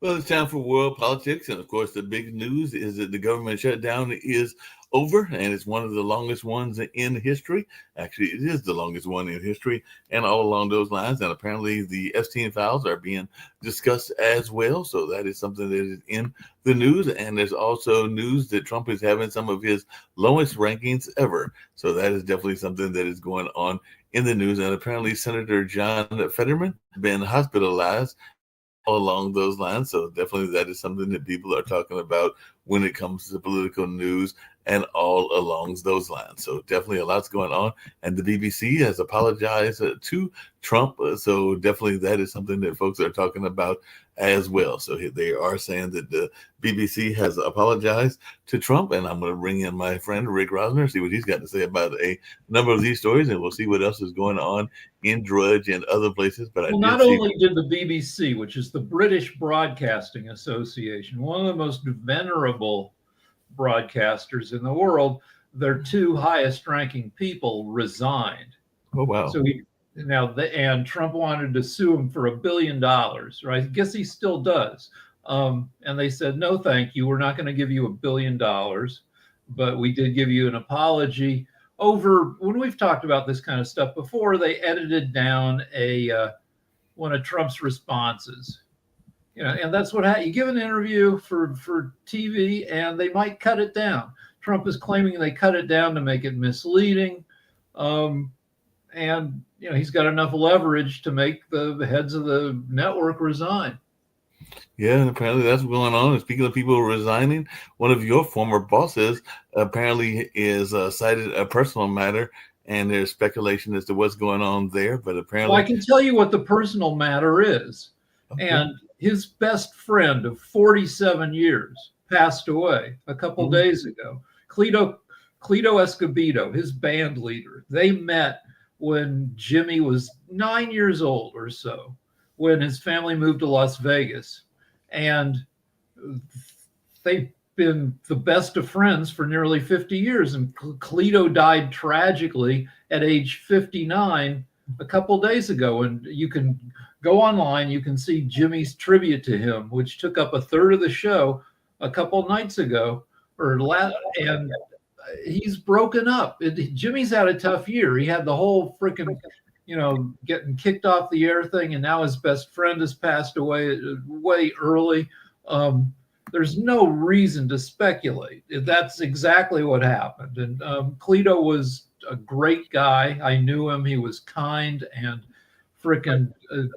Well, it's time for world politics. And of course, the big news is that the government shutdown is over, and it's one of the longest ones in history. Actually, it is the longest one in history, and all along those lines. And apparently, the Epstein files are being discussed as well. So that is something that is in the news. And there's also news that Trump is having some of his lowest rankings ever. So that is definitely something that is going on in the news. And apparently, Senator John Fetterman has been hospitalized along those lines. So definitely that is something that people are talking about when it comes to political news and all along those lines. So definitely a lot's going on. And the BBC has apologized to Trump. So definitely that is something that folks are talking about as well. So they are saying that the BBC has apologized to Trump. And I'm going to bring in my friend Rick Rosner, see what he's got to say about a number of these stories. And we'll see what else is going on in Drudge and other places. But not only did the BBC, which is the British Broadcasting Association, one of the most venerable broadcasters in the world, their two highest ranking people resigned. Oh, wow. So and Trump wanted to sue him for $1 billion, right? I guess he still does. And they said, no, thank you. We're not going to give you $1 billion, but we did give you an apology. When we've talked about this kind of stuff before, they edited down one of Trump's responses. And that's what you give an interview for TV, and they might cut it down. Trump is claiming they cut it down to make it misleading, and he's got enough leverage to make the heads of the network resign. Yeah, and apparently that's what's going on. And speaking of people resigning, one of your former bosses apparently is cited a personal matter, and there's speculation as to what's going on there. But apparently, I can tell you what the personal matter is. Okay. And his best friend of 47 years passed away a couple days ago. Cleto Escobedo, his band leader, they met when Jimmy was 9 years old or so, when his family moved to Las Vegas. And they've been the best of friends for nearly 50 years. And Cleto died tragically at age 59 a couple days ago. And you can go online, you can see Jimmy's tribute to him, which took up a third of the show a couple nights ago, and he's broken up. Jimmy's had a tough year. He had the whole freaking, getting kicked off the air thing, and now his best friend has passed away way early. There's no reason to speculate. That's exactly what happened. And Cleto was a great guy. I knew him. He was kind and freaking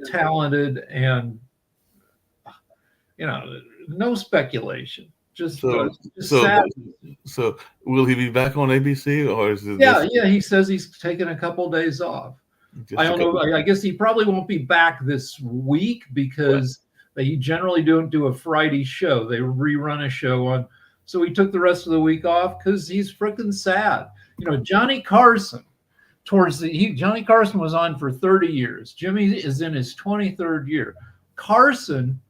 talented, and no speculation. So will he be back on ABC, or is it? Yeah. He says he's taking a couple days off. I don't know. I guess he probably won't be back this week because they generally don't do a Friday show. They rerun a show on. So he took the rest of the week off because he's freaking sad. Johnny Carson. Johnny Carson was on for 30 years. Jimmy is in his 23rd year. Carson,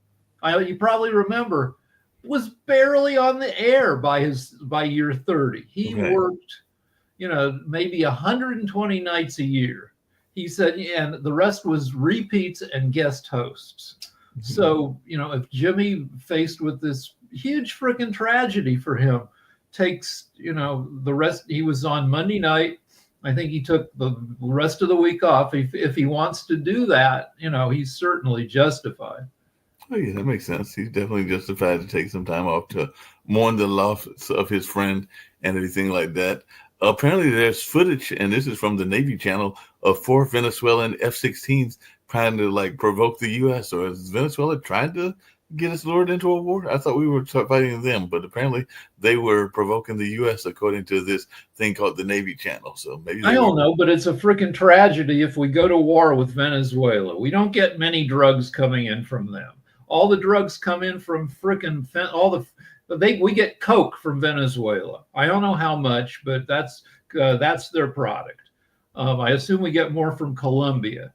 you probably remember, was barely on the air by year 30. He worked, maybe 120 nights a year. He said, and the rest was repeats and guest hosts. Mm-hmm. So, if Jimmy, faced with this huge freaking tragedy for him, takes, the rest, he was on Monday night. I think he took the rest of the week off. If he wants to do that, he's certainly justified. Oh, yeah, that makes sense. He's definitely justified to take some time off to mourn the loss of his friend and everything like that. Apparently, there's footage, and this is from the Navy Channel, of 4 Venezuelan F-16s trying to provoke the U.S. Or is Venezuela trying to get us lured into a war? I thought we were fighting them, but apparently they were provoking the U.S. according to this thing called the Navy Channel. So maybe I don't know, but it's a freaking tragedy if we go to war with Venezuela. We don't get many drugs coming in from them. all the drugs come in from frickin' we get coke from Venezuela. I don't know how much, but that's their product. I assume we get more from Colombia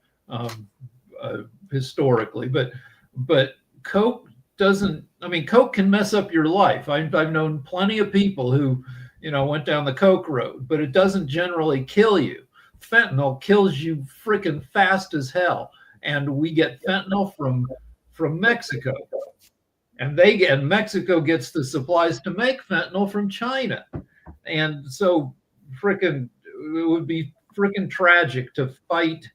historically, but coke doesn't. I mean, coke can mess up your life. I've known plenty of people who, went down the coke road, but it doesn't generally kill you. Fentanyl kills you freaking fast as hell, and we get fentanyl from Mexico, and Mexico gets the supplies to make fentanyl from China, and so it would be freaking tragic to fight.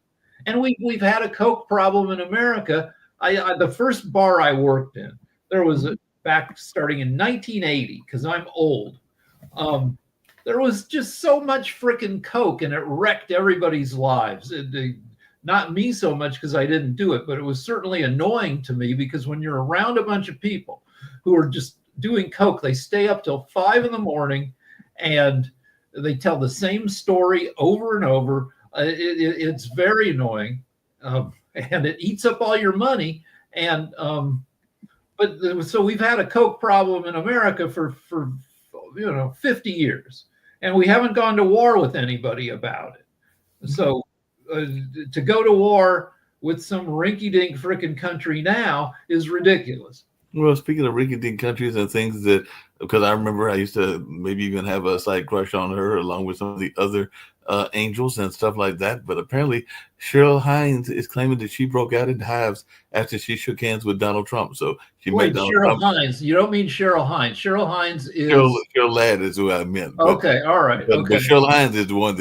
And we've had a coke problem in America. The first bar I worked in, there was back starting in 1980, because I'm old. There was just so much freaking coke, and it wrecked everybody's lives. Not me so much because I didn't do it, but it was certainly annoying to me, because when you're around a bunch of people who are just doing coke, they stay up till 5 a.m. and they tell the same story over and over. It's very annoying, and it eats up all your money. And so we've had a coke problem in America for 50 years, and we haven't gone to war with anybody about it. So to go to war with some rinky-dink frickin' country now is ridiculous. Well, speaking of rinky-dink countries and things that, because I remember I used to maybe even have a slight crush on her, along with some of the other angels and stuff like that. But apparently Cheryl Hines is claiming that she broke out in hives after she shook hands with Donald Trump. So she Wait, met Donald Cheryl Trump. Hines. You don't mean Cheryl Hines. Cheryl Hines is Cheryl Ladd is who I meant. Okay, all right. But Okay. Cheryl Hines is the one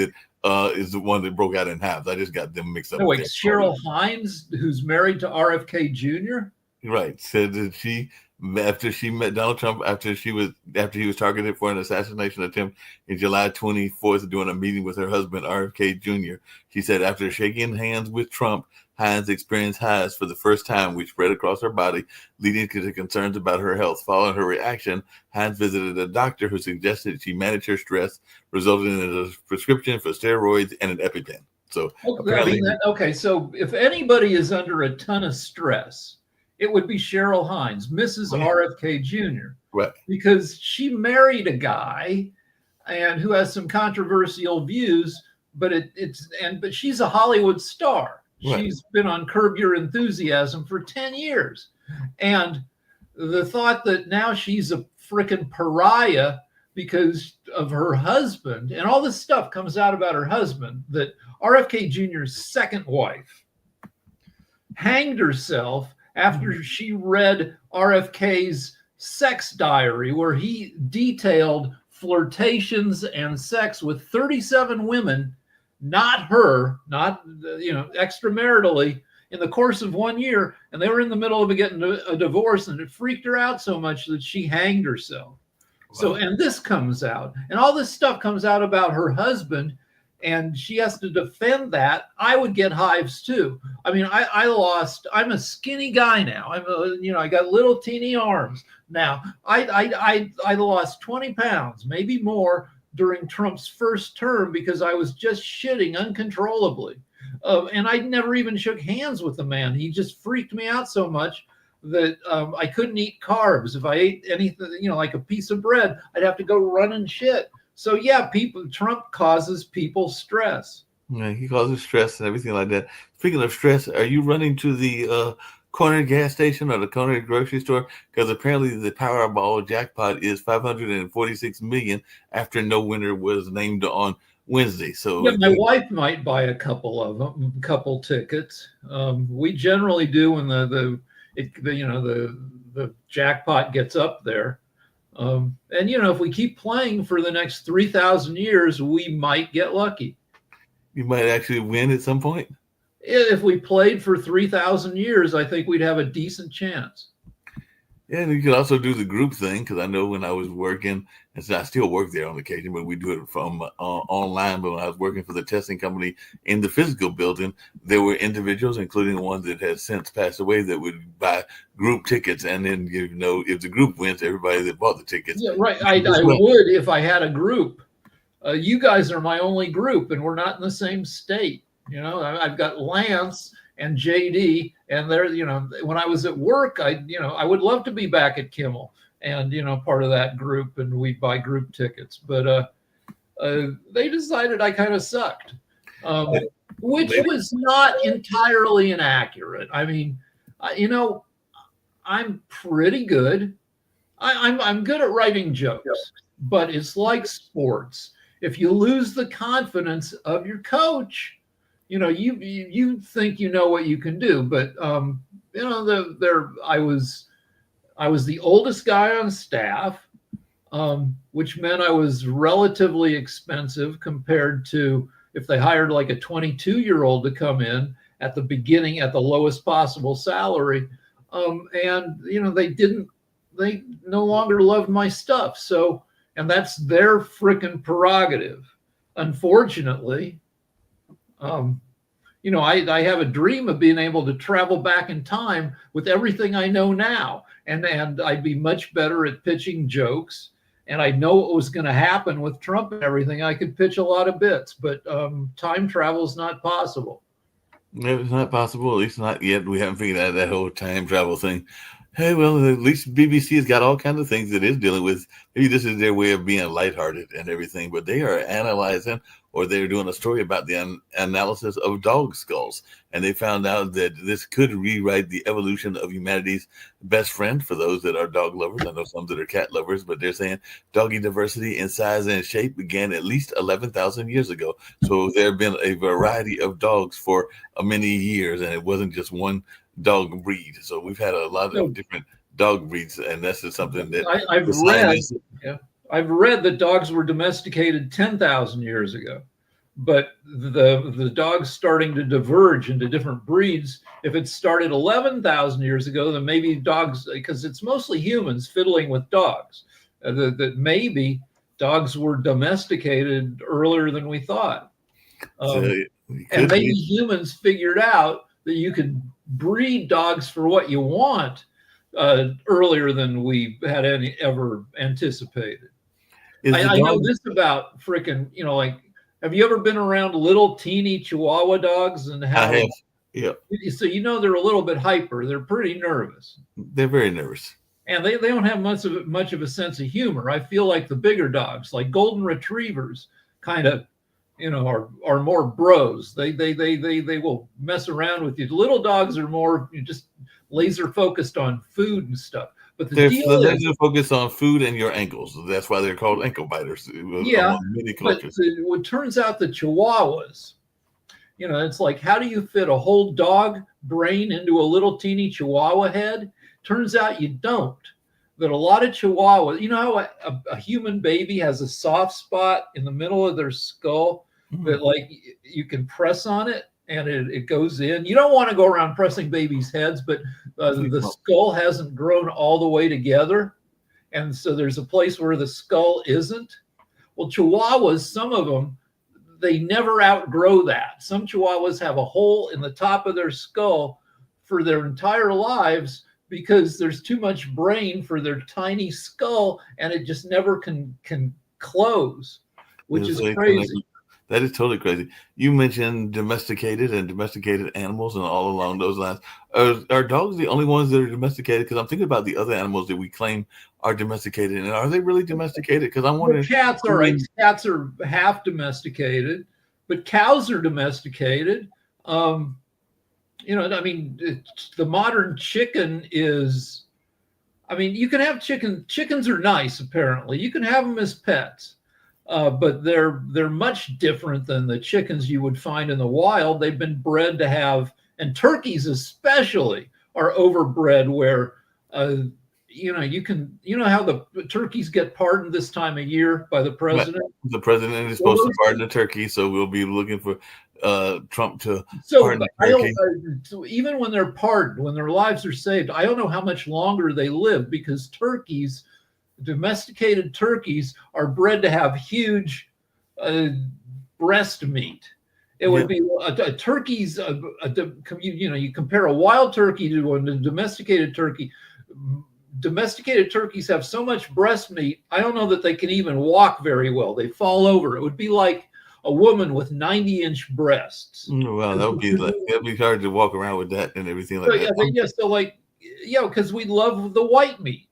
that broke out in hives. I just got them mixed up. No, wait, Cheryl Hines, who's married to RFK Jr.? Right. Said that after she met Donald Trump, after he was targeted for an assassination attempt in July 24th during a meeting with her husband, RFK Jr., she said after shaking hands with Trump, Hines experienced hives for the first time, which spread across her body, leading to concerns about her health. Following her reaction, Hines visited a doctor who suggested she manage her stress, resulting in a prescription for steroids and an EpiPen. So apparently, so if anybody is under a ton of stress, it would be Cheryl Hines, Mrs. RFK Jr. Right. Because she married a guy and who has some controversial views, but but she's a Hollywood star. Right. She's been on Curb Your Enthusiasm for 10 years. And the thought that now she's a freaking pariah because of her husband, and all this stuff comes out about her husband, that RFK Jr.'s second wife hanged herself after she read RFK's sex diary, where he detailed flirtations and sex with 37 women, not her, not extramaritally, in the course of 1 year. And they were in the middle of getting a divorce, and it freaked her out so much that she hanged herself. Wow. So, and this comes out, and all this stuff comes out about her husband, and she has to defend that. I would get hives too. I mean, I'm a skinny guy now. I got little teeny arms now. I lost 20 pounds, maybe more, during Trump's first term because I was just shitting uncontrollably. And I never even shook hands with the man. He just freaked me out so much that I couldn't eat carbs. If I ate anything, like a piece of bread, I'd have to go run and shit. So yeah, Trump causes people stress. Yeah, he causes stress and everything like that. Speaking of stress, are you running to the corner gas station or the corner grocery store? Because apparently the Powerball jackpot is $546 million after no winner was named on Wednesday. So yeah, my wife might buy a couple tickets. We generally do when the jackpot gets up there. And if we keep playing for the next 3,000 years, we might get lucky. You might actually win at some point. If we played for 3,000 years, I think we'd have a decent chance. Yeah, and you could also do the group thing, because I know when I was working, and so I still work there on occasion, but we do it from online. But when I was working for the testing company in the physical building, there were individuals, including one that has since passed away, that would buy group tickets, and then if the group wins, everybody that bought the tickets. Yeah, right. I would if I had a group. You guys are my only group, and we're not in the same state. I've got Lance and JD, and they're, when I was at work, I would love to be back at Kimmel and, part of that group, and we'd buy group tickets. But they decided I kind of sucked, which was not entirely inaccurate. I mean, I'm pretty good. I'm good at writing jokes, but it's like sports. If you lose the confidence of your coach, you think you know what you can do, but I was the oldest guy on staff, which meant I was relatively expensive compared to if they hired like a 22-year-old to come in at the beginning at the lowest possible salary. And they no longer loved my stuff. So, and that's their frickin' prerogative. Unfortunately, I have a dream of being able to travel back in time with everything I know now. And I'd be much better at pitching jokes. And I know what was going to happen with Trump and everything. I could pitch a lot of bits, but time travel is not possible. It's not possible, at least not yet. We haven't figured out that whole time travel thing. Hey, well, at least BBC has got all kinds of things it is dealing with. Maybe this is their way of being lighthearted and everything, but they are analyzing, or they're doing a story about the analysis of dog skulls. And they found out that this could rewrite the evolution of humanity's best friend for those that are dog lovers. I know some that are cat lovers, but they're saying doggy diversity in size and shape began at least 11,000 years ago. So there have been a variety of dogs for many years, and it wasn't just one dog breed. So we've had a lot of different dog breeds, and that's just something that I've read that dogs were domesticated 10,000 years ago, but the dogs starting to diverge into different breeds. If it started 11,000 years ago, then maybe dogs, because it's mostly humans fiddling with dogs, that maybe dogs were domesticated earlier than we thought. And maybe humans figured out that you could breed dogs for what you want earlier than we had ever anticipated. I know this about frickin', have you ever been around little teeny Chihuahua dogs? And how? I have, yeah. So they're a little bit hyper. They're pretty nervous. They're very nervous. And they don't have much of a sense of humor. I feel like the bigger dogs, like golden retrievers, kind of, are more bros. They will mess around with you. Little dogs are more just laser focused on food and stuff. But they're laser focused on food and your ankles. That's why they're called ankle biters. Yeah, but it turns out the Chihuahuas, it's like, how do you fit a whole dog brain into a little teeny Chihuahua head? Turns out you don't. That a lot of Chihuahuas, how a human baby has a soft spot in the middle of their skull that like you can press on it and it goes in. You don't want to go around pressing babies' heads, but the skull hasn't grown all the way together. And so there's a place where the skull isn't. Well, Chihuahuas, some of them, they never outgrow that. Some Chihuahuas have a hole in the top of their skull for their entire lives because there's too much brain for their tiny skull, and it just never can close, which is crazy. That is totally crazy. You mentioned domesticated animals and all along those lines. Are dogs the only ones that are domesticated? Because I'm thinking about the other animals that we claim are domesticated. And are they really domesticated? Because I'm wondering. Cats are right. Cats are half domesticated, but cows are domesticated. The modern chicken is, you can have chicken. Chickens are nice, apparently. You can have them as pets. But they're much different than the chickens you would find in the wild. They've been bred to have, and turkeys especially are overbred where, you can, how the turkeys get pardoned this time of year by the president? The president is supposed to pardon the turkey, so we'll be looking for Trump to pardon the turkey. So even when they're pardoned, when their lives are saved, I don't know how much longer they live because domesticated turkeys are bred to have huge breast meat. It would be a turkey's, you compare a wild turkey to a domesticated turkey. Domesticated turkeys have so much breast meat, I don't know that they can even walk very well. They fall over. It would be like a woman with 90-inch breasts. Well, that'd be hard to walk around with that and everything like So, that. yeah, so like, because we love the white meat.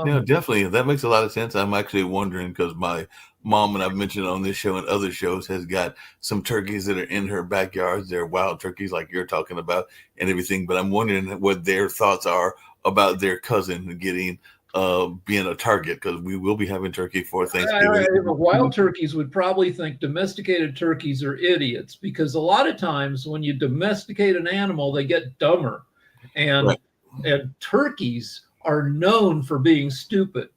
Yeah, definitely. That makes a lot of sense. I'm actually wondering because my mom, and I've mentioned on this show and other shows, has got some turkeys that are in her backyards. They're wild turkeys like you're talking about and everything. But I'm wondering what their thoughts are about their cousin getting being a target, because we will be having turkey for Thanksgiving. Wild turkeys would probably think domesticated turkeys are idiots, because a lot of times when you domesticate an animal, they get dumber. And turkeys are known for being stupid,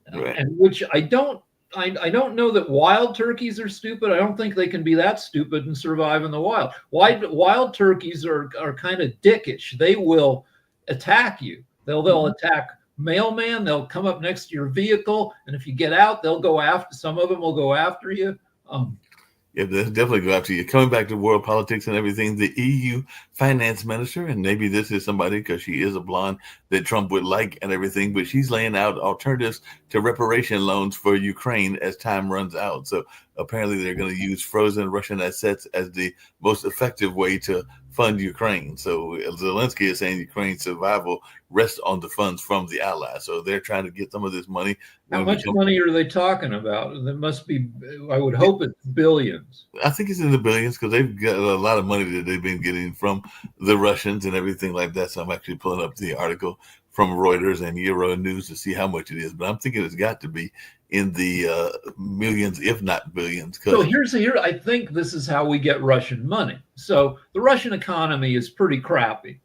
and which I don't know that wild turkeys are stupid. I don't think they can be that stupid and survive in the wild. Wild turkeys are kind of dickish. They will attack you. They'll attack mailman. They'll come up next to your vehicle, and if you get out, they'll go after. Some of them will go after you. Yeah, they'll definitely go after you. Coming back to world politics and everything, the EU finance minister, and maybe this is somebody because she is a blonde that Trump would like and everything, but she's laying out alternatives to reparation loans for Ukraine as time runs out. So apparently they're going to use frozen Russian assets as the most effective way to fund Ukraine. So Zelensky is saying Ukraine's survival rests on the funds from the allies. So they're trying to get some of this money. How much money are they talking about? There must be, I would hope it's billions. I think it's in the billions because they've got a lot of money that they've been getting from the Russians and everything like that. So I'm actually pulling up the article from Reuters and Euro News to see how much it is. But I'm thinking it's got to be in the millions, if not billions. So I think this is how we get Russian money. So the Russian economy is pretty crappy.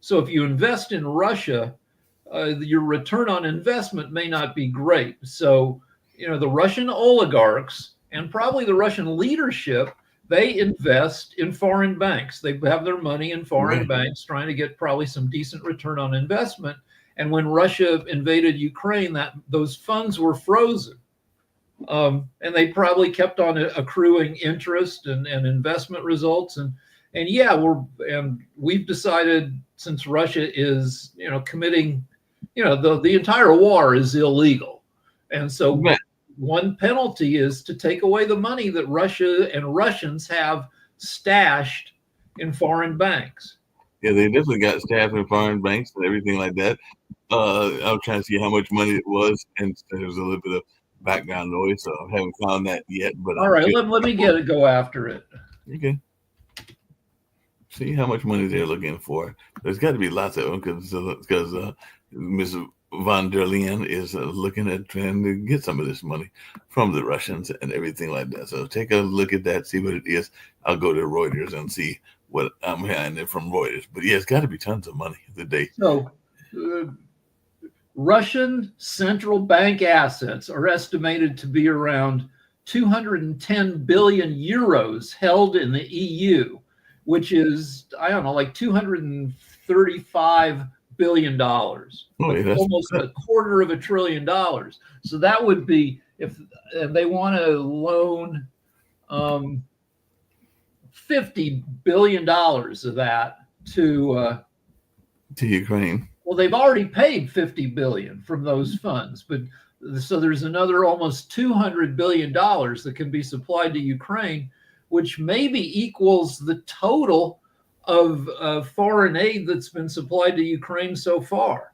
So if you invest in Russia, your return on investment may not be great. So, the Russian oligarchs and probably the Russian leadership, they invest in foreign banks. They have their money in foreign banks, trying to get probably some decent return on investment. And when Russia invaded Ukraine, those funds were frozen. And they probably kept on accruing interest and investment results. And we've decided, since Russia is, committing, the entire war is illegal. And so one penalty is to take away the money that Russia and Russians have stashed in foreign banks. Yeah, they definitely got staff in foreign banks and everything like that. I'm trying to see how much money it was, and there was a little bit of background noise, so I haven't found that yet. But all right, let me go after it. Okay. See how much money they're looking for. There's got to be lots of them because Ms. von der Leyen is looking at trying to get some of this money from the Russians and everything like that. So take a look at that, see what it is. I'll go to Reuters and see what I'm hearing from Reuters. But yeah, it's got to be tons of money today. So Russian central bank assets are estimated to be around 210 billion euros held in the EU, which is, I don't know, like $235 billion, almost $250 billion. So that would be, if they want to loan $50 billion of that to Ukraine. Well, they've already paid $50 billion from those funds, but so there's another almost $200 billion that can be supplied to Ukraine, which maybe equals the total of foreign aid that's been supplied to Ukraine so far,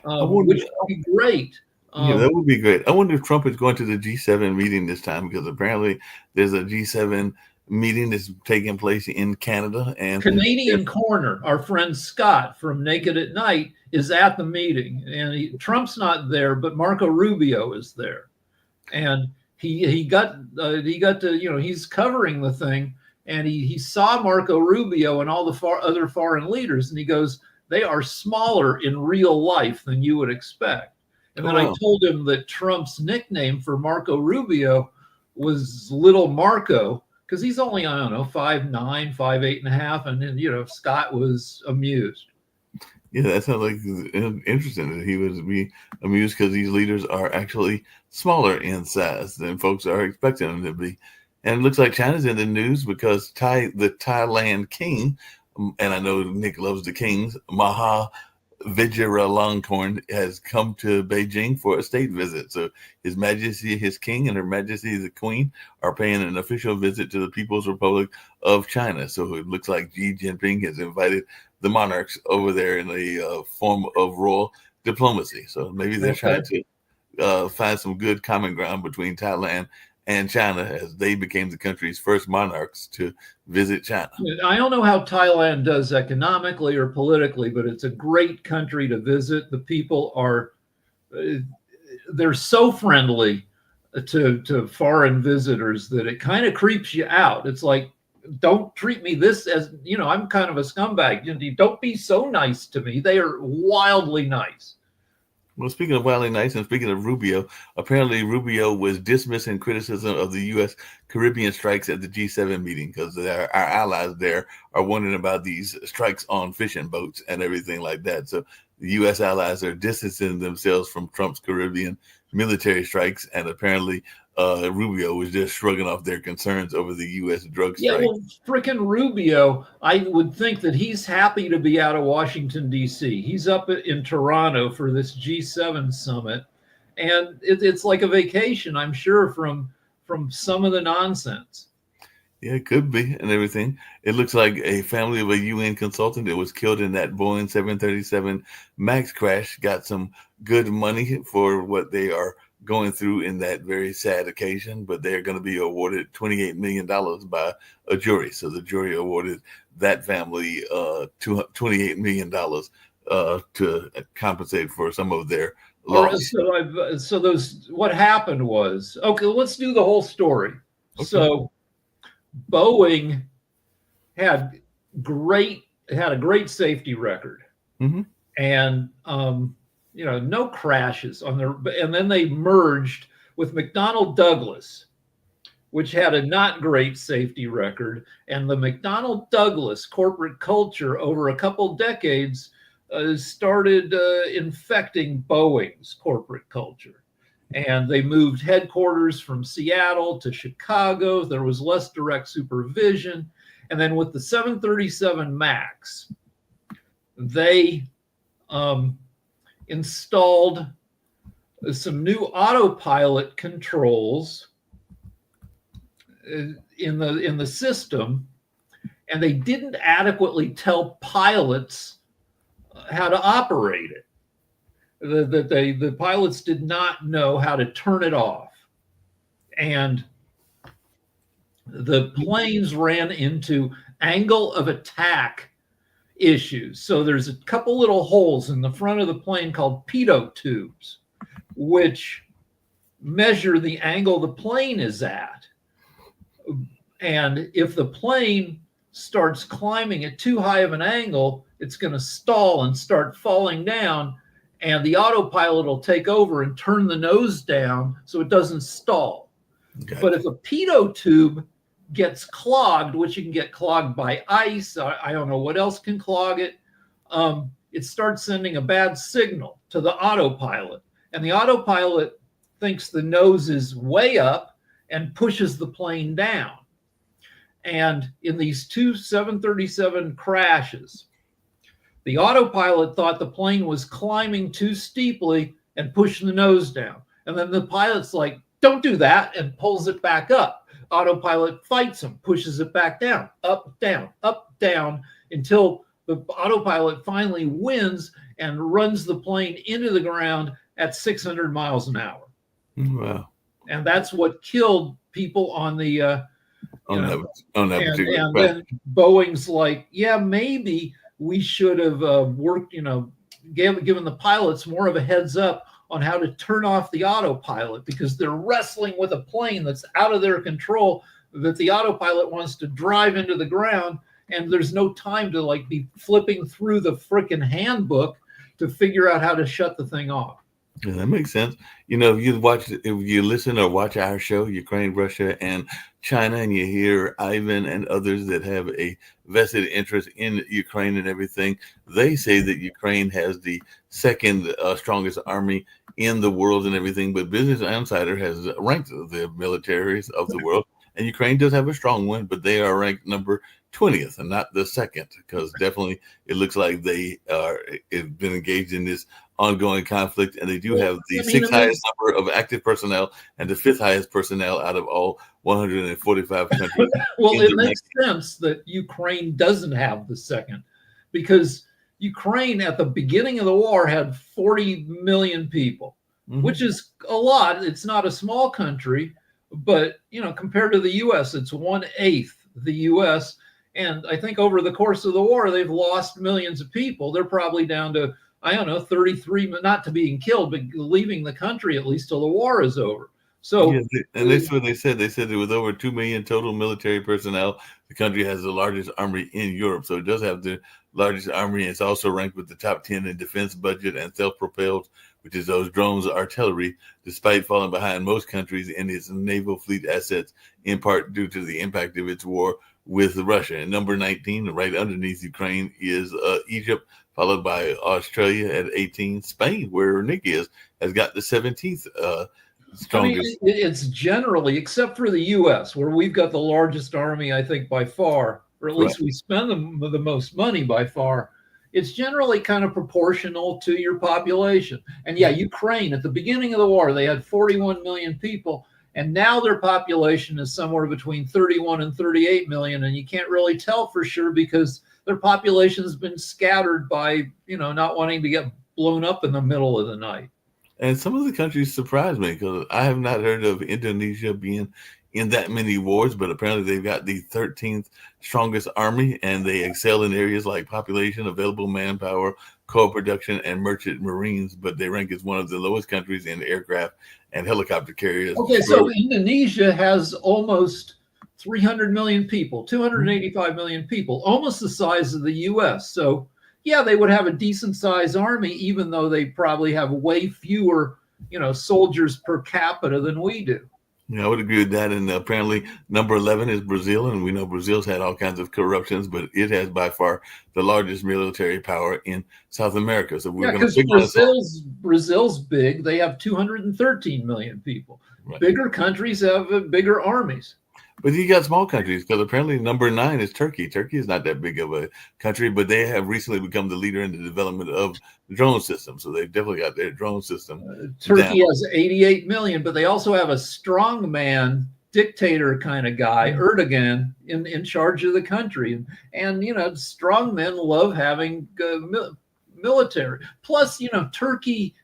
which would be great. Yeah, that would be great. I wonder if Trump is going to the G7 meeting this time, because apparently there's a G7 meeting that's taking place in Canada. And Canadian Corner, our friend Scott from Naked at Night, is at the meeting, and Trump's not there, but Marco Rubio is there, and he got to, he's covering the thing, and he saw Marco Rubio and all the other foreign leaders, and he goes, they are smaller in real life than you would expect. And then I told him that Trump's nickname for Marco Rubio was Little Marco, because he's only, I don't know, 5'9", 5'8.5", and then, Scott was amused. Yeah, that sounds like interesting that he would be amused, because these leaders are actually smaller in size than folks are expecting them to be. And it looks like China's in the news because the Thailand king, and I know Nick loves the kings, Maha Vajiralongkorn has come to Beijing for a state visit. So His Majesty, his King, and Her Majesty the Queen are paying an official visit to the People's Republic of China. So it looks like Xi Jinping has invited the monarchs over there in a form of royal diplomacy. So maybe they're trying to find some good common ground between Thailand and China as they became the country's first monarchs to visit China. I don't know how Thailand does economically or politically, but it's a great country to visit. The people are, they're so friendly to foreign visitors that it kind of creeps you out. It's like, don't treat me this as, I'm kind of a scumbag. Don't be so nice to me. They are wildly nice. Well, speaking of wildly nice and speaking of Rubio, apparently Rubio was dismissing criticism of the U.S. Caribbean strikes at the G7 meeting because our allies there are wondering about these strikes on fishing boats and everything like that. So the U.S. allies are distancing themselves from Trump's Caribbean military strikes, and apparently Rubio was just shrugging off their concerns over the U.S. drug strike. Yeah, well, frickin' Rubio, I would think that he's happy to be out of Washington, D.C. He's up in Toronto for this G7 summit, and it's like a vacation, I'm sure, from some of the nonsense. Yeah, it could be and everything. It looks like a family of a UN consultant that was killed in that Boeing 737 MAX crash got some good money for what they are going through in that very sad occasion, but they're going to be awarded $28 million by a jury. So the jury awarded that family $28 million to compensate for some of their loss. So those, what happened was, okay, let's do the whole story. Okay. So Boeing had a great safety record, and no crashes on their, and then they merged with McDonnell Douglas, which had a not great safety record, and the McDonnell Douglas corporate culture over a couple decades started infecting Boeing's corporate culture. And they moved headquarters from Seattle to Chicago. There was less direct supervision. And then with the 737 MAX, they installed some new autopilot controls in the system, and they didn't adequately tell pilots how to operate it. The pilots did not know how to turn it off, and the planes ran into angle of attack issues. So there's a couple little holes in the front of the plane called pitot tubes, which measure the angle the plane is at. And if the plane starts climbing at too high of an angle, it's going to stall and start falling down, and the autopilot will take over and turn the nose down so it doesn't stall. Gotcha. But if a pitot tube gets clogged, which you can get clogged by ice, I don't know what else can clog it, it starts sending a bad signal to the autopilot. And the autopilot thinks the nose is way up and pushes the plane down. And in these two 737 crashes, the autopilot thought the plane was climbing too steeply and pushing the nose down. And then the pilot's like, don't do that, and pulls it back up. Autopilot fights him, pushes it back down, up, down, until the autopilot finally wins and runs the plane into the ground at 600 miles an hour. Wow. And that's what killed people on the on that particular and then Boeing's like, yeah, maybe we should have worked, given the pilots more of a heads up on how to turn off the autopilot, because they're wrestling with a plane that's out of their control, that the autopilot wants to drive into the ground, and there's no time to be flipping through the frickin' handbook to figure out how to shut the thing off. Yeah, that makes sense. If you listen or watch our show, Ukraine, Russia, and China, and you hear Ivan and others that have a vested interest in Ukraine and everything, they say that Ukraine has the second strongest army in the world and everything. But Business Insider has ranked the militaries of the world, And Ukraine does have a strong one, but they are ranked number 20th and not the second, because definitely it looks like they have been engaged in this ongoing conflict, and they do have the sixth highest number of active personnel and the fifth highest personnel out of all 145 countries. Well, it makes sense that Ukraine doesn't have the second, because Ukraine at the beginning of the war had 40 million people, which is a lot. It's not a small country, but compared to the U.S., it's 1/8 the U.S. And I think over the course of the war, they've lost millions of people. They're probably down to, I don't know, 33, not to being killed, but leaving the country at least till the war is over. So, and that's what they said. They said that with over 2 million total military personnel, the country has the largest army in Europe. So it does have the largest army. It's also ranked with the top 10 in defense budget and self-propelled, which is those drones, artillery, despite falling behind most countries in its naval fleet assets, in part due to the impact of its war with Russia. And number 19, right underneath Ukraine, is Egypt, followed by Australia at 18. Spain, where Nick is, has got the 17th strongest. It's generally, except for the U.S., where we've got the largest army, I think, by far, or at least we spend the most money by far. It's generally kind of proportional to your population. And yeah, Ukraine, at the beginning of the war, they had 41 million people. And now their population is somewhere between 31 and 38 million. And you can't really tell for sure because their population has been scattered by, not wanting to get blown up in the middle of the night. And some of the countries surprised me, because I have not heard of Indonesia being in that many wars, but apparently they've got the 13th strongest army, and they excel in areas like population, available manpower, co-production, and merchant marines, but they rank as one of the lowest countries in aircraft and helicopter carriers. Okay, so Indonesia has almost 300 million people, 285 million people, almost the size of the U.S. So, yeah, they would have a decent-sized army, even though they probably have way fewer, soldiers per capita than we do. Yeah, I would agree with that. And apparently number 11 is Brazil. And we know Brazil's had all kinds of corruptions, but it has by far the largest military power in South America. So we're going to Brazil's big. They have 213 million people. Right. Bigger countries have bigger armies. But you got small countries, because apparently number 9 is Turkey. Turkey is not that big of a country, but they have recently become the leader in the development of the drone system. So they've definitely got their drone system. Turkey has 88 million, but they also have a strongman dictator kind of guy, Erdogan, in charge of the country. And strongmen love having military. Plus, Turkey,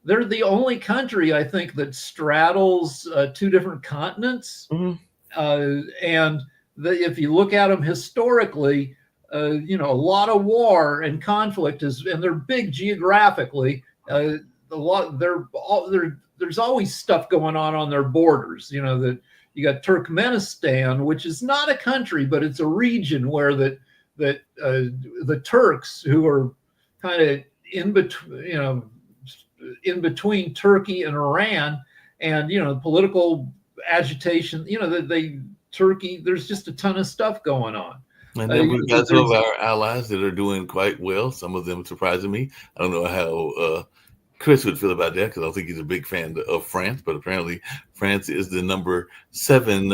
they're the only country, I think, that straddles 2 different continents. And if you look at them historically, a lot of war and conflict and they're big geographically. There's always stuff going on their borders. That you got Turkmenistan, which is not a country, but it's a region where the Turks, who are kind of in between Turkey and Iran, and political agitation, Turkey, there's just a ton of stuff going on. And then we've got some of our allies that are doing quite well, some of them surprising me. I don't know how Chris would feel about that, because I don't think he's a big fan of France, but apparently France is the number 7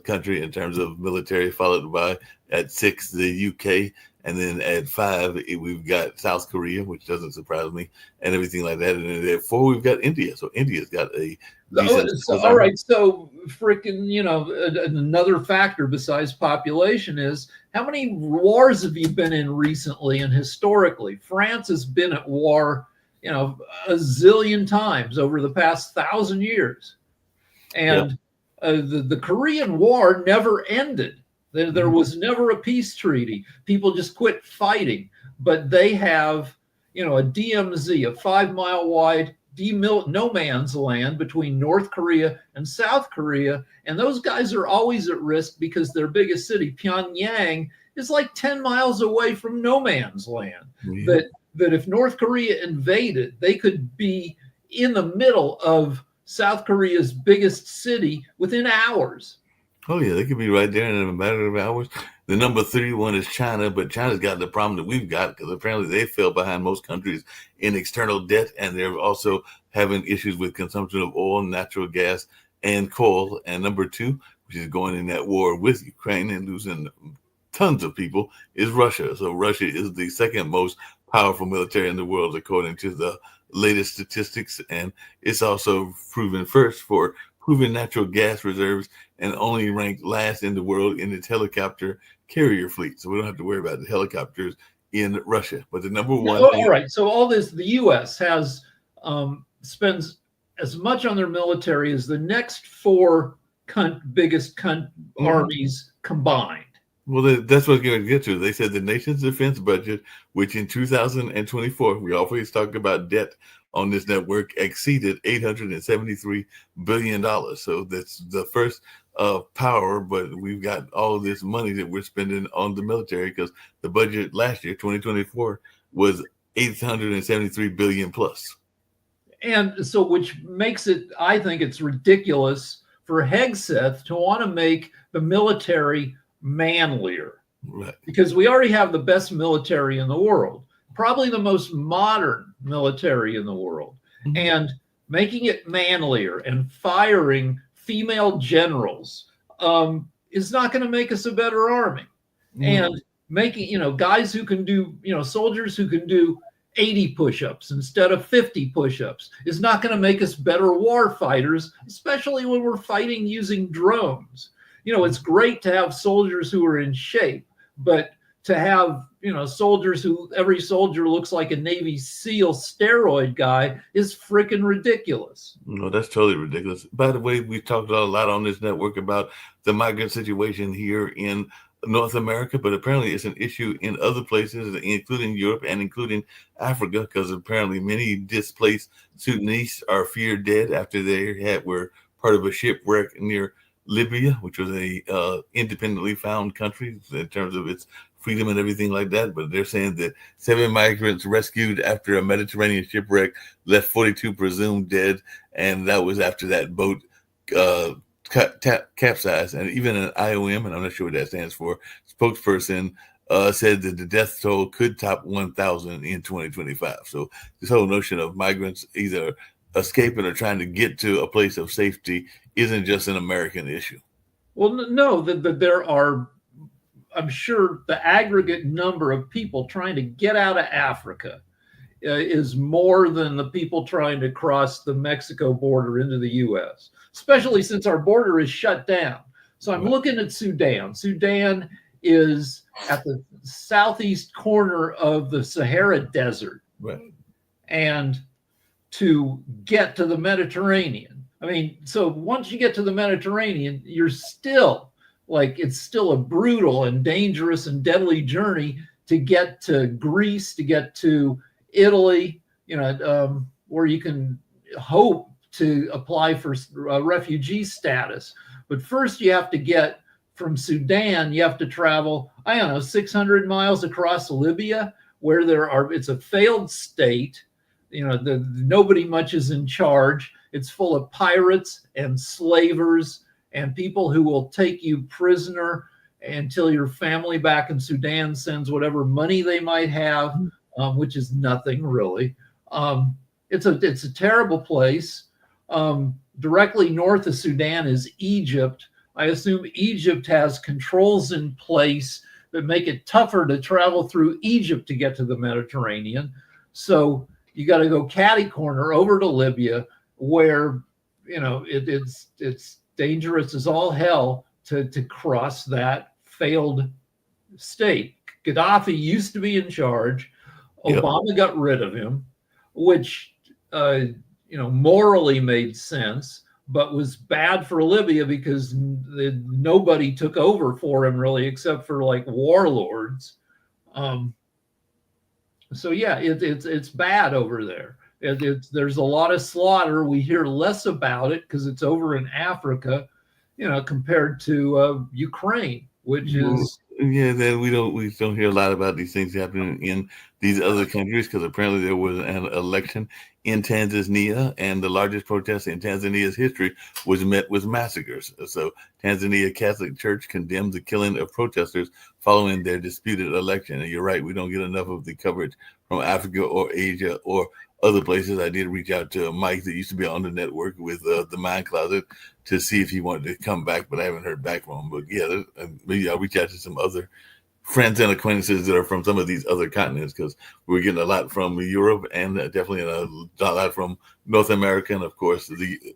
country in terms of military, followed by at 6 the UK, and then at 5 we've got South Korea, which doesn't surprise me, and everything like that. And then at 4 we've got India. So India's got a all right. So freaking, another factor besides population is how many wars have you been in recently and historically? France has been at war, a zillion times over the past 1,000 years. And the Korean War never ended. There was never a peace treaty. People just quit fighting. But they have, a DMZ, a 5-mile wide no man's land between North Korea and South Korea. And those guys are always at risk because their biggest city, Pyongyang, is like 10 miles away from no man's land. Yeah. That if North Korea invaded, they could be in the middle of South Korea's biggest city within hours. Oh, yeah, they could be right there in a matter of hours. The number 31 is China, but China's got the problem that we've got, because apparently they fell behind most countries in external debt, and they also having issues with consumption of oil, natural gas, and coal. And number two, which is going in that war with Ukraine and losing tons of people, is Russia. So Russia is the second most powerful military in the world, according to the latest statistics. And it's also proven first for proven natural gas reserves and only ranked last in the world in its helicopter carrier fleet. So we don't have to worry about the helicopters in Russia. But the number one thing. All right. So all this, the U.S. has spends as much on their military as the next four biggest armies combined. Well, that's what I'm going to get to. They said the nation's defense budget, which in 2024, we always talked about debt on this network, exceeded $873 billion. So that's the first power, but we've got all of this money that we're spending on the military because the budget last year, 2024, was $873 billion plus. And so, which makes it, I think it's ridiculous for Hegseth to want to make the military manlier. Right. Because we already have the best military in the world, probably the most modern military in the world. Mm-hmm. And making it manlier and firing female generals is not going to make us a better army. Mm-hmm. And making, guys who can do, soldiers who can do 80 push-ups instead of 50 push-ups is not going to make us better war fighters, especially when we're fighting using drones. It's great to have soldiers who are in shape, but to have, soldiers who every soldier looks like a Navy SEAL steroid guy is freaking ridiculous. No, that's totally ridiculous. By the way, we talked a lot on this network about the migrant situation here in North America, but apparently it's an issue in other places, including Europe and including Africa, because apparently many displaced Sudanese are feared dead after they were part of a shipwreck near Libya, which was a independently found country in terms of its freedom and everything like that. But they're saying that 7 migrants rescued after a Mediterranean shipwreck left 42 presumed dead, and that was after that boat capsized. And even an IOM, and I'm not sure what that stands for, spokesperson said that the death toll could top 1,000 in 2025. So this whole notion of migrants either escaping or trying to get to a place of safety isn't just an American issue. Well, no, that there are, I'm sure the aggregate number of people trying to get out of Africa is more than the people trying to cross the Mexico border into the U.S., especially since our border is shut down. So I'm looking at Sudan. Sudan is at the southeast corner of the Sahara Desert. Right. And to get to the Mediterranean. I mean, so once you get to the Mediterranean, you're still it's still a brutal and dangerous and deadly journey to get to Greece, to get to Italy, where you can hope to apply for refugee status. But first you have to get from Sudan, you have to travel, 600 miles across Libya, where it's a failed state. Nobody much is in charge. It's full of pirates and slavers and people who will take you prisoner until your family back in Sudan sends whatever money they might have, which is nothing really. It's a terrible place. Directly north of Sudan is Egypt. I assume Egypt has controls in place that make it tougher to travel through Egypt to get to the Mediterranean. So you got to go catty corner over to Libya, where it's dangerous as all hell to cross that failed state. Gaddafi used to be in charge. Obama got rid of him, which morally made sense, but was bad for Libya because nobody took over for him really, except for warlords. So yeah, it's bad over there. There's a lot of slaughter. We hear less about it because it's over in Africa, compared to Ukraine, which is then we don't hear a lot about these things happening in these other countries, because apparently there was an election in Tanzania, and the largest protest in Tanzania's history was met with massacres. So Tanzania Catholic Church condemned the killing of protesters following their disputed election. And you're right, we don't get enough of the coverage from Africa or Asia or other places. I did reach out to Mike that used to be on the network with the Mind Closet to see if he wanted to come back, but I haven't heard back from him. But yeah, maybe I'll reach out to some other friends and acquaintances that are from some of these other continents, because we're getting a lot from Europe and definitely a lot from North America, and of course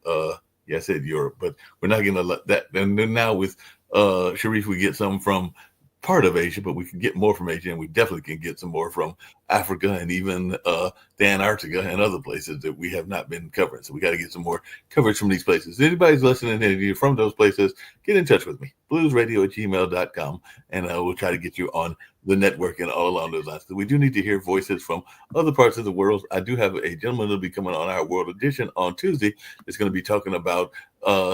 I said Europe, but we're not getting a lot that. And then now with Sharif, we get some from part of Asia, but we can get more from Asia, and we definitely can get some more from Africa and even the Antarctica and other places that we have not been covering. So we got to get some more coverage from these places. If anybody's listening and you're from those places, get in touch with me, bluesradio@gmail.com, and we'll try to get you on the network and all along those lines. We do need to hear voices from other parts of the world. I do have a gentleman that'll be coming on our World Edition on Tuesday. It's going to be talking about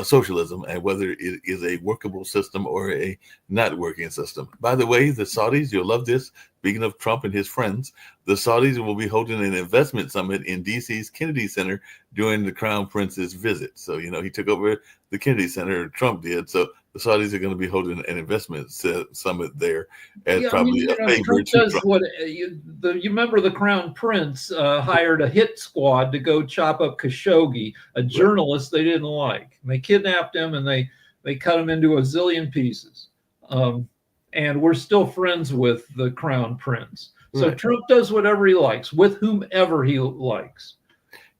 socialism and whether it is a workable system or a not working system. By the way, the Saudis, you'll love this. Speaking of Trump and his friends, the Saudis will be holding an investment summit in D.C.'s Kennedy Center during the Crown Prince's visit. So, he took over the Kennedy Center, Trump did. So the Saudis are going to be holding an investment summit there as probably a favor Trump to does Trump. what you remember the Crown Prince hired a hit squad to go chop up Khashoggi, a journalist they didn't like. And they kidnapped him and they cut him into a zillion pieces. And we're still friends with the Crown Prince. So Right. Trump does whatever he likes with whomever he likes.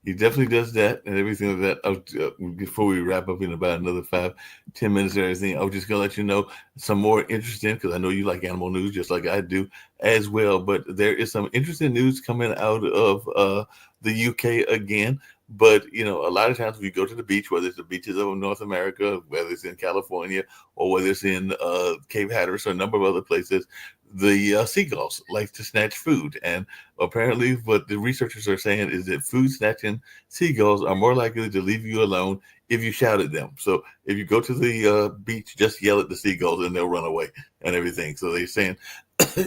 He definitely does that and everything like that. Before we wrap up in about another 5-10 minutes or anything, I was just going to let you know some more interesting, because I know you like animal news just like I do as well. But there is some interesting news coming out of the UK again. But, a lot of times when you go to the beach, whether it's the beaches of North America, whether it's in California, or whether it's in Cape Hatteras or a number of other places, the seagulls like to snatch food. And apparently what the researchers are saying is that food snatching seagulls are more likely to leave you alone if you shout at them. So if you go to the beach, just yell at the seagulls and they'll run away and everything. So they're saying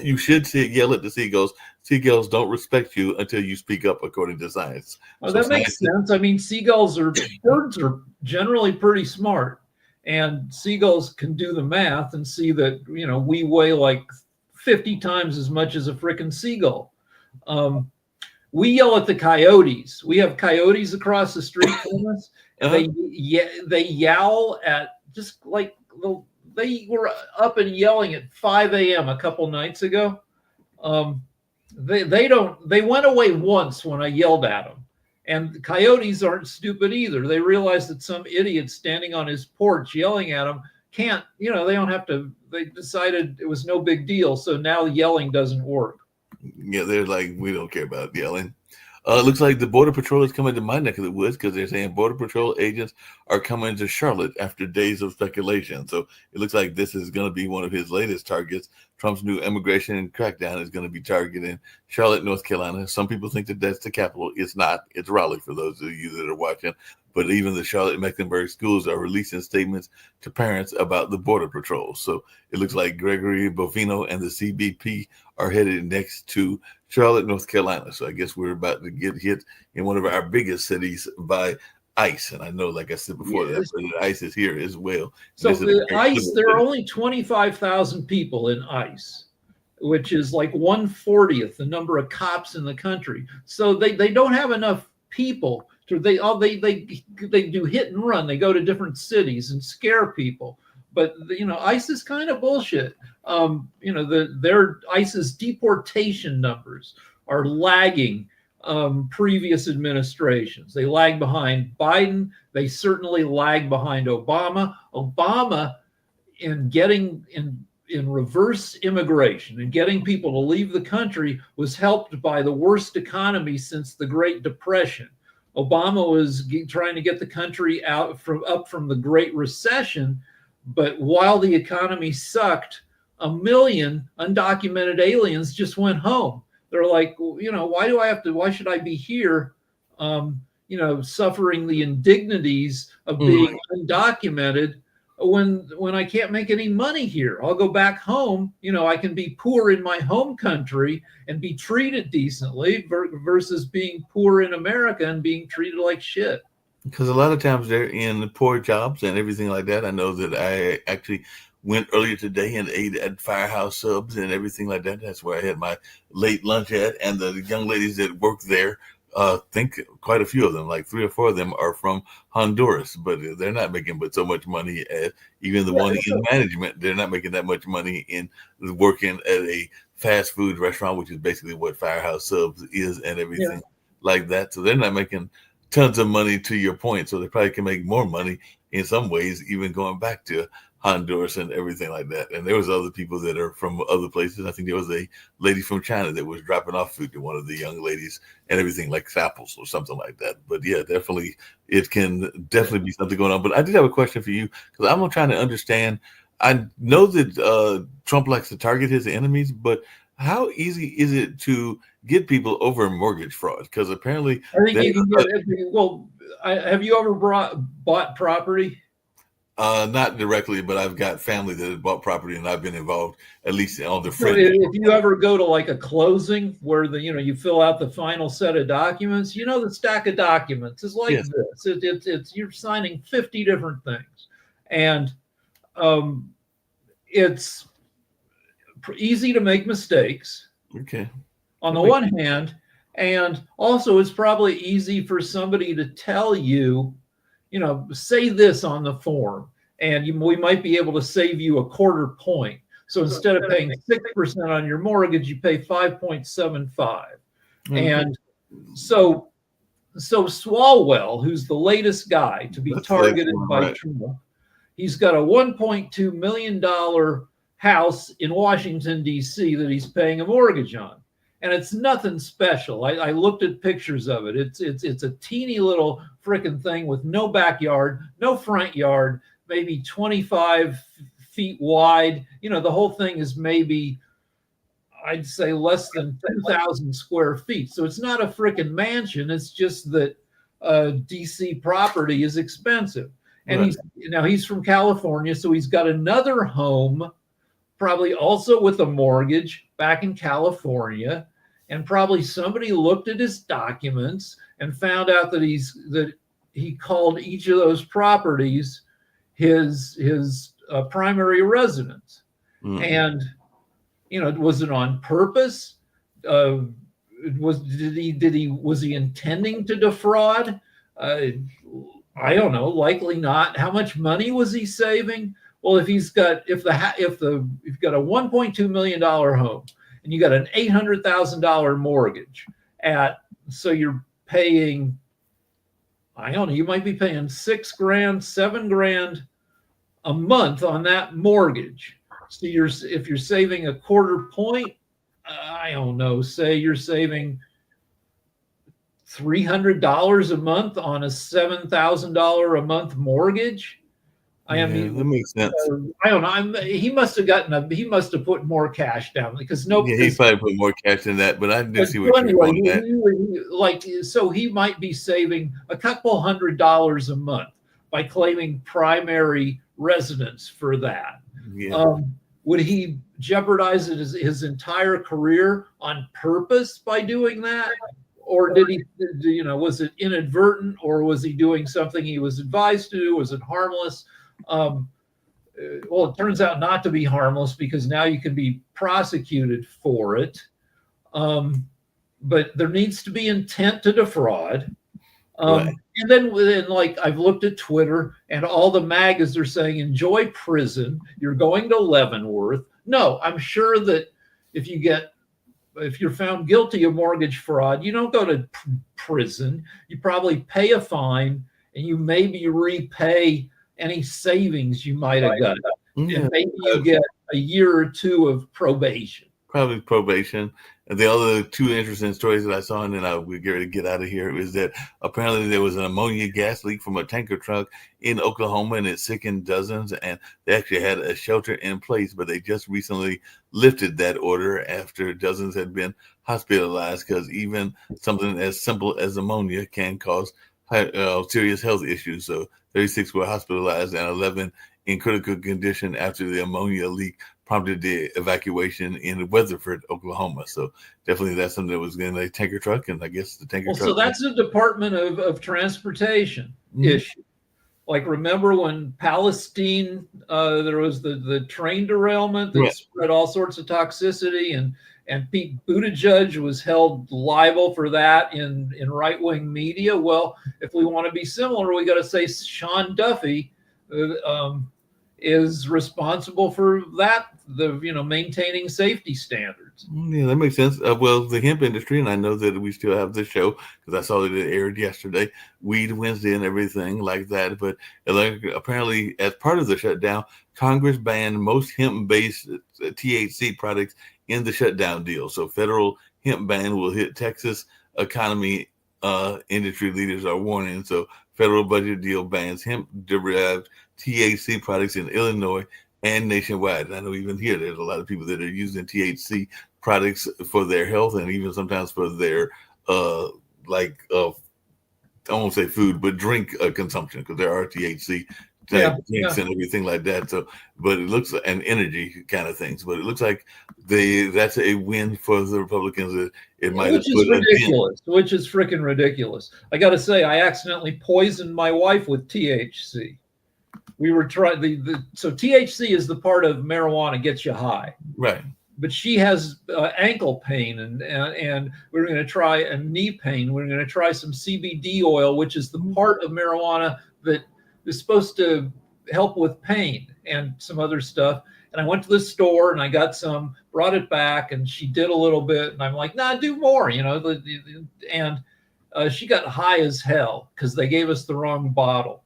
you should yell at the seagulls. Seagulls don't respect you until you speak up, according to science. Well, So that makes sense. I mean, birds are generally pretty smart, and seagulls can do the math and see that, we weigh like 50 times as much as a frickin' seagull. We yell at the coyotes. We have coyotes across the street from us, and they yowl at just like they were up and yelling at 5 a.m. a couple nights ago. They went away once when I yelled at them. And the coyotes aren't stupid either. They realize that some idiot standing on his porch yelling at them can't, they don't have to, they decided it was no big deal. So now yelling doesn't work. Yeah, they're like, we don't care about yelling. Looks like the Border Patrol is coming to my neck of the woods, because they're saying Border Patrol agents are coming to Charlotte after days of speculation. So it looks like this is going to be one of his latest targets. Trump's new immigration crackdown is going to be targeting Charlotte, North Carolina. Some people think that that's the capital. It's not. It's Raleigh, for those of you that are watching. But even the Charlotte and Mecklenburg schools are releasing statements to parents about the Border Patrol. So it looks like Gregory Bovino and the CBP are headed next to Charlotte, North Carolina. So I guess we're about to get hit in one of our biggest cities by ICE. And I know, like I said before, that ICE is here as well. So the ICE, there are only 25,000 people in ICE, which is like 1/40th the number of cops in the country. So they don't have enough people to, they do hit and run. They go to different cities and scare people. But ICE is kind of bullshit. Their ICE's deportation numbers are lagging previous administrations. They lag behind Biden. They certainly lag behind Obama. Obama, in reverse immigration and getting people to leave the country, was helped by the worst economy since the Great Depression. Obama was trying to get the country up from the Great Recession. But while the economy sucked, 1 million undocumented aliens just went home. They're like, why should I be here, suffering the indignities of being undocumented when I can't make any money here? I'll go back home. I can be poor in my home country and be treated decently versus being poor in America and being treated like shit. Because a lot of times they're in poor jobs and everything like that. I know that I actually went earlier today and ate at Firehouse Subs and everything like that. That's where I had my late lunch at. And the young ladies that work there, think quite a few of them, like 3 or 4 of them, are from Honduras, but they're not making but so much money. As even the one in management, they're not making that much money in working at a fast food restaurant, which is basically what Firehouse Subs is and everything like that. So they're not making tons of money, to your point. So they probably can make more money in some ways, even going back to Honduras and everything like that. And there was other people that are from other places. I think there was a lady from China that was dropping off food to one of the young ladies and everything, like apples or something like that. But yeah, definitely, it can definitely be something going on. But I did have a question for you, because I'm trying to understand. I know that Trump likes to target his enemies, but how easy is it to get people over mortgage fraud? Because apparently, I think you can get it. Well, have you ever bought property? Not directly, but I've got family that have bought property, and I've been involved at least on the So friend. if you ever go to like a closing where you fill out the final set of documents, the stack of documents is like this. It's you're signing 50 different things, and it's easy to make mistakes. Okay. On the one hand, and also it's probably easy for somebody to tell you, say this on the form, and we might be able to save you a 1/4 point. So instead of paying 6% on your mortgage, you pay 5.75. And so Swalwell, who's the latest guy to be targeted by Trump, he's got a $1.2 million house in Washington, D.C. that he's paying a mortgage on. And it's nothing special. I looked at pictures of it. It's a teeny little frickin' thing with no backyard, no front yard, maybe 25 feet wide. The whole thing is maybe, I'd say, less than 10,000 square feet. So it's not a frickin' mansion. It's just that DC property is expensive. And he's from California, so he's got another home, probably also with a mortgage back in California. And probably somebody looked at his documents and found out that he called each of those properties his primary residence. And was it on purpose? Was he intending to defraud? I don't know. Likely not. How much money was he saving? Well, if you've got a $1.2 million home and you got an $800,000 mortgage, so you're paying, I don't know, you might be paying $6,000, $7,000 a month on that mortgage. So if you're saving a 1/4 point, I don't know, say you're saving $300 a month on a $7,000 a month mortgage. I mean, that makes sense. I don't know. He must have put more cash down, because he probably put more cash in that. But I do see what you're doing. So he might be saving a couple $100 a month by claiming primary residence for that. Yeah. Would he jeopardize his entire career on purpose by doing that? Or did he, was it inadvertent, or was he doing something he was advised to do? Was it harmless? Well, it turns out not to be harmless, because now you can be prosecuted for it. But there needs to be intent to defraud. And then I've looked at Twitter, and all the MAGAs are saying, enjoy prison. You're going to Leavenworth. No, I'm sure that if you're found guilty of mortgage fraud, you don't go to prison. You probably pay a fine, and you maybe repay any savings you might have got. And maybe you get a year or 2 of probation. Probably probation. And the other 2 interesting stories that I saw, and then we'll get ready to get out of here, is that apparently there was an ammonia gas leak from a tanker truck in Oklahoma, and it sickened dozens. And they actually had a shelter in place, but they just recently lifted that order after dozens had been hospitalized, because even something as simple as ammonia can cause serious health issues. So 36 were hospitalized and 11 in critical condition after the ammonia leak prompted the evacuation in Weatherford, Oklahoma. So definitely that's something that was in a tanker truck, and I guess the tanker truck. So that's a Department of Transportation issue. like remember when Palestine, there was the train derailment that Right. spread all sorts of toxicity, and Pete Buttigieg was held liable for that in right-wing media. Well, if we want to be similar, we got to say Sean Duffy is responsible for that, maintaining safety standards. Yeah, that makes sense. Well, the hemp industry, and I know that we still have the show because I saw that it aired yesterday, Weed Wednesday and everything like that. But apparently, as part of the shutdown, Congress banned most hemp-based THC products in the shutdown deal. So federal hemp ban will hit Texas economy. Industry leaders are warning. So federal budget deal bans hemp-derived THC products in Illinois and nationwide. And I know even here there's a lot of people that are using THC products for their health and even sometimes for their I won't say food, but drink consumption, because there are THC drinks and everything like that. So, but it looks and energy kind of things. But it looks like that's a win for the Republicans. It might which is ridiculous. Which is freaking ridiculous. I got to say, I accidentally poisoned my wife with THC. We were trying so THC is the part of marijuana gets you high, right? But she has ankle pain and we're going to try a knee pain. We're going to try some CBD oil, which is the part of marijuana that is supposed to help with pain and some other stuff. And I went to the store and I got some, brought it back, and she did a little bit. And I'm like, nah, do more, and she got high as hell because they gave us the wrong bottle.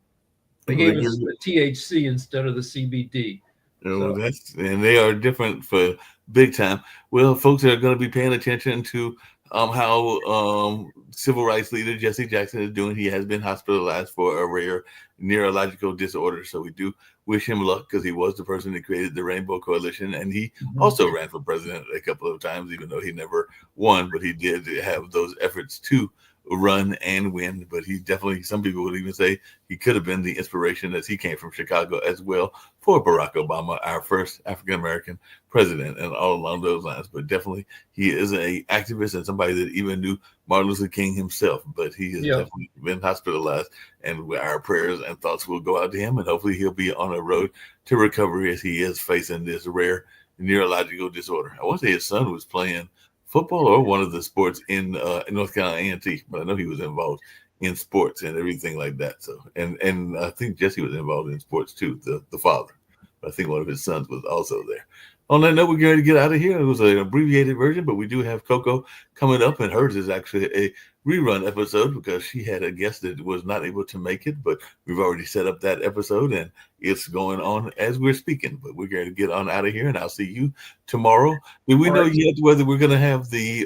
They gave us the THC instead of the CBD. And they are different for big time. Well, folks are going to be paying attention to how civil rights leader Jesse Jackson is doing. He has been hospitalized for a rare neurological disorder. So we do wish him luck, because he was the person that created the Rainbow Coalition. And he also ran for president a couple of times, even though he never won. But he did have those efforts to run and win. But he definitely, some people would even say he could have been the inspiration, as he came from Chicago as well, for Barack Obama, our first African-American president, and all along those lines. But definitely he is an activist and somebody that even knew Martin Luther King himself. But he has definitely been hospitalized, and our prayers and thoughts will go out to him, and hopefully he'll be on a road to recovery, as he is facing this rare neurological disorder. I want to say his son was playing football or one of the sports in North Carolina A&T, but I know he was involved in sports and everything like that. So, and I think Jesse was involved in sports too, the father. But I think one of his sons was also there. On that note, we're going to get out of here. It was an abbreviated version, but we do have Coco coming up, and hers is actually a rerun episode because she had a guest that was not able to make it, but we've already set up that episode and it's going on as we're speaking. But we're going to get on out of here, and I'll see you tomorrow. Do we know yet whether we're going to have the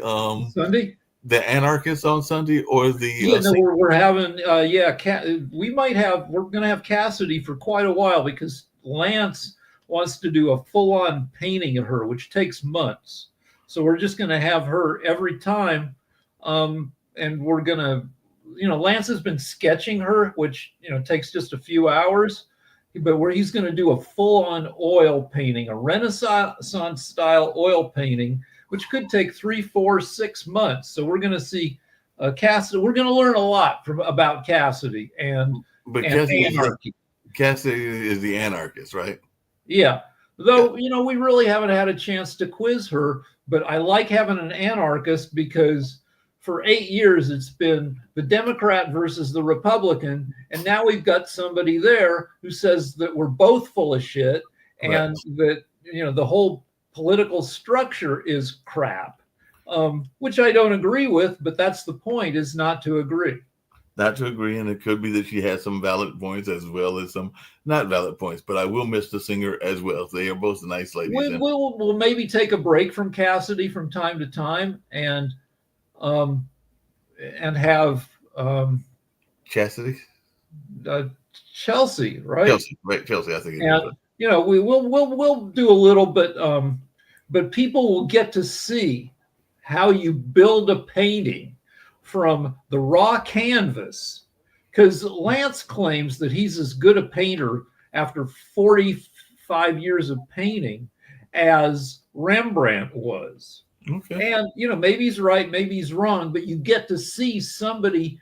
Sunday, the anarchists on Sunday, or the we're having we're going to have Cassidy for quite a while, because Lance wants to do a full-on painting of her, which takes months. So we're just going to have her every time. And we're going to, Lance has been sketching her, which, takes just a few hours, but where he's going to do a full-on oil painting, a Renaissance style oil painting, which could take 3, 4, 6 months. So we're going to see Cassidy. We're going to learn a lot about Cassidy and anarchy. Cassidy is the anarchist, right? Yeah. Though, we really haven't had a chance to quiz her, but I like having an anarchist, because for 8 years it's been the Democrat versus the Republican, and now we've got somebody there who says that we're both full of shit, and that the whole political structure is crap, which I don't agree with, but that's the point, is not to agree. Not to agree, and it could be that she has some valid points as well as some not valid points. But I will miss the singer as well. They are both nice ladies. We'll maybe take a break from Cassidy from time to time, and have Chastity, Chelsea, right? Chelsea. I think. We'll do a little bit, but people will get to see how you build a painting from the raw canvas, because Lance claims that he's as good a painter after 45 years of painting as Rembrandt was. Okay. And maybe he's right, maybe he's wrong, but you get to see somebody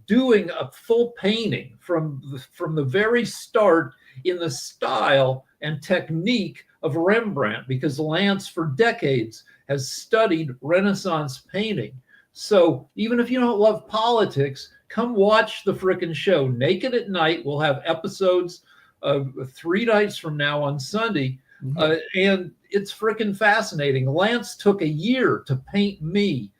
doing a full painting from the very start in the style and technique of Rembrandt, because Lance for decades has studied Renaissance painting. So even if you don't love politics, come watch the frickin' show. Naked at Night. We'll have episodes 3 nights from now on Sunday. And it's frickin' fascinating. Lance took a year to paint me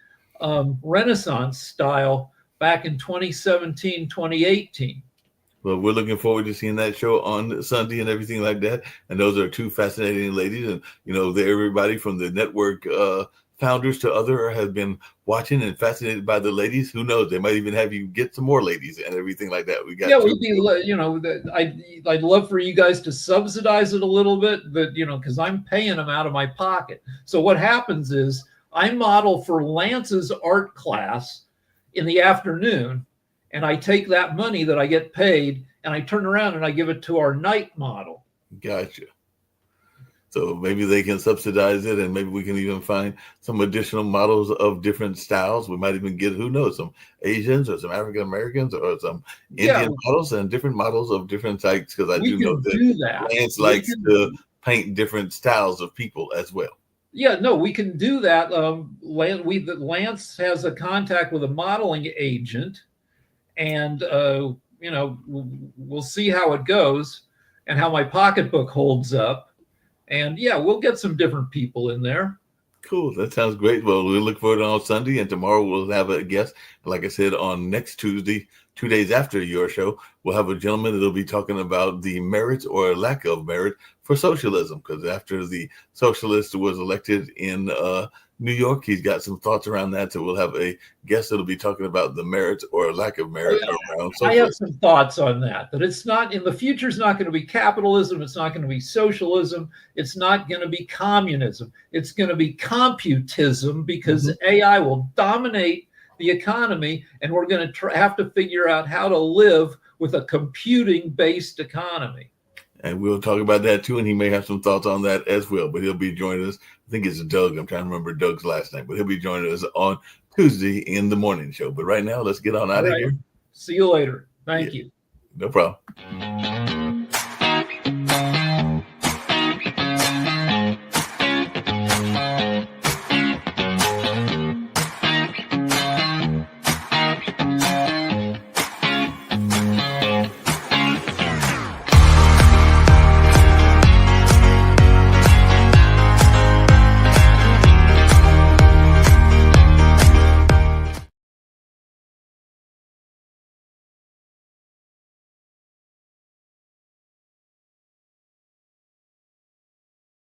Renaissance style back in 2017, 2018. Well, we're looking forward to seeing that show on Sunday and everything like that. And those are 2 fascinating ladies. And, everybody from the network founders to other have been watching and fascinated by the ladies. Who knows? They might even have you get some more ladies and everything like that. We got we'd be, I'd love for you guys to subsidize it a little bit, but because I'm paying them out of my pocket. So what happens is I model for Lance's art class in the afternoon, and I take that money that I get paid and I turn around and I give it to our night model. Gotcha. So maybe they can subsidize it, and maybe we can even find some additional models of different styles. We might even get, who knows, some Asians or some African Americans or some Indian models and different models of different types, because I do know that Lance likes to paint different styles of people as well. Yeah, no, we can do that. Lance has a contact with a modeling agent, and we'll see how it goes and how my pocketbook holds up. And we'll get some different people in there. Cool. That sounds great. Well, we look forward to on Sunday, and tomorrow we'll have a guest. Like I said, on next Tuesday, 2 days after your show, we'll have a gentleman that'll be talking about the merits or lack of merit for socialism. Because after the socialist was elected in New York, he's got some thoughts around that. So we'll have a guest that'll be talking about the merits or lack of merit around socialism. I have some thoughts on that. That it's not, in the future, it's not going to be capitalism. It's not going to be socialism. It's not going to be communism. It's going to be computism, because AI will dominate the economy, and we're going to have to figure out how to live with a computing-based economy. And we'll talk about that too, and he may have some thoughts on that as well. But he'll be joining us. I think it's Doug. I'm trying to remember Doug's last name, but he'll be joining us on Tuesday in the morning show. But right now, let's get on out of here. See you later. Thank you. No problem.